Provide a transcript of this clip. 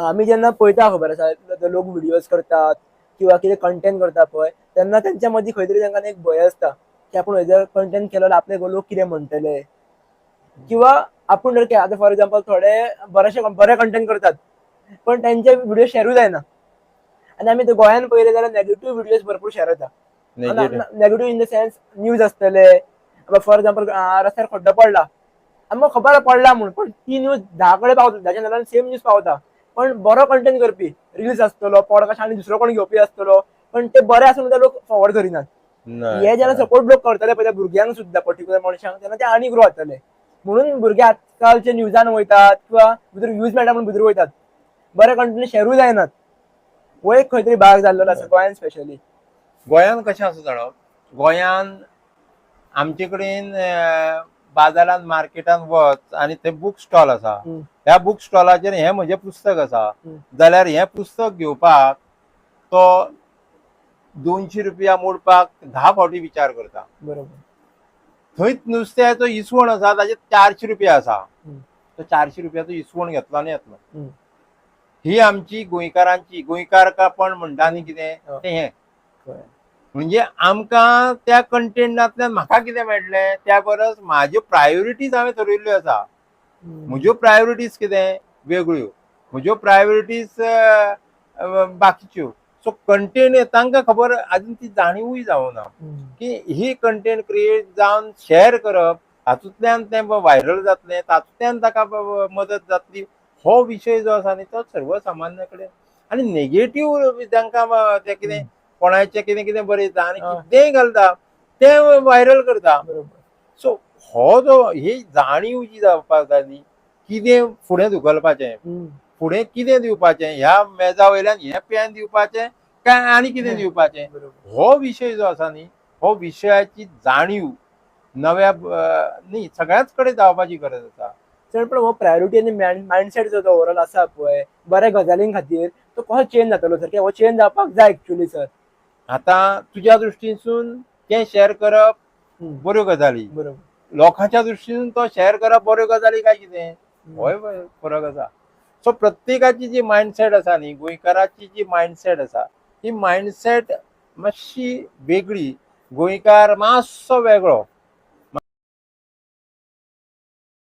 आमी जेन्ना पळयता खबर आसा लोक व्हिडिओज करतात किंवा कितें कंटेंट करता पळय तेन्ना तेंच्या मदीं खंय तरी तांकां एक भंय आसता की आपूण हेजो कंटेंट केलो जाल्यार आपले लोक कितें म्हणटले किंवा आपूण जर आतां फॉर एग्जांपल थोडे बरे कंटेंट करतात पण तेंचे व्हिडिओ शेअरूय जायना आनी आमी गोंयान पळयले जाल्यार नेगेटिव्ह व्हिडिओज भरपूर शेअर जाता negative in the sense news आसतले फॉर एग्जांपल रस्त्यार खड्डो पडला आमकां खबर पडला म्हणून पण ती न्यूज 10 कडेन पावता 10 चॅनलान सेम न्यूज पावता पण बरो कंटेंट करपी रील्स आसतलो पॉडकास्ट आनी दुसरो कोण घेवपी आसतलो पण ते बरे आसून ते लोक फॉरवर्ड करिनात हे जेन्ना सपोर्ट लोक करतले पळय त्या भुरग्यांक सुद्दां पर्टिक्युलर मनशांक तेन्ना ते आनी ग्रो जातले म्हणून भुरगे आजकालचे न्यूजान वयतात किंवा भितर व्ह्यूज मेळटा म्हणून भितर वयतात बरे कंटेंट शेअरूय जायनात हो एक खंय तरी भाग जाल्लो आसा गोंयान स्पेशली गोंयान कशें आसा जाणो गोंयान आमचे कडेन बाजारात मार्केटान वच आनी थंय बुक स्टॉल आसा ह्या बुक स्टॉलाचेर हें म्हजें पुस्तक आसा जाल्यार हें पुस्तक घेवपाक तो 200 रुपया मोडपाक 10 फावटी विचार करता बरोबर थंय नुस्त्याचो इसवण आसा ताचे 400 रुपया आसा तो 400 रुपयाचो इसवण घेतलो आनी येतलो ही आमची गोंयकारांची गोंयकारपण म्हणटा न्ही कितें तें हें म्हणजे आमकां त्या कंटेंटांतल्यान म्हाका कितें मेळटलें त्या परस म्हाज्यो प्रायोरिटीज हांवें ठरयल्ल्यो आसा म्हज्यो प्रायोरिटीज कितें वेगळ्यो म्हज्यो प्रायोरिटीज बाकीच्यो सो कंटेंट तांकां खबर आजून ती जाणीवूय जावना की ही कंटेंट क्रिएट जावन शेअर करप हातूंतल्यान तें व्हायरल जातलें तातूंतल्यान ताका मदत जातली हो विशय जो आसा न्ही तो सर्वसामान्य कडेन आनी नेगेटिव्ह तांकां तें कितें कोणाचें कितें कितें बरयता आनी कितेंय घालता तें व्हायरल करता सो हो जो ही जाणीव जी जावपाक जाय न्ही कितें फुडें धुकलपाचें फुडें कितें दिवपाचें ह्या मेजा वयल्यान हें पेन दिवपाचें काय आनी कितें दिवपाचें हो विशय जो आसा न्ही हो विशयाची जाणीव नव्या न्ही सगळ्याच कडेन जावपाची गरज आसा चड पण हो प्रायोरिटी आनी मायंडसेट जो ओवरऑल आसा पळय बऱ्या गजालीं खातीर तो कसो चेंज जातलो सर हो चेंज जावपाक जाय एक्चुअली सर आतां तुज्या दृश्टीसून तें शेअर करप बऱ्यो गजाली बरोबर लोकांच्या दृश्टीसून तो शेअर करप बऱ्यो गजाली काय कितें होय फरक आसा सो प्रत्येकाची जी मायंडसेट आसा न्ही गोंयकाराची जी मायंडसेट आसा ही मायंडसेट मातशी वेगळी गोंयकार मातसो वेगळो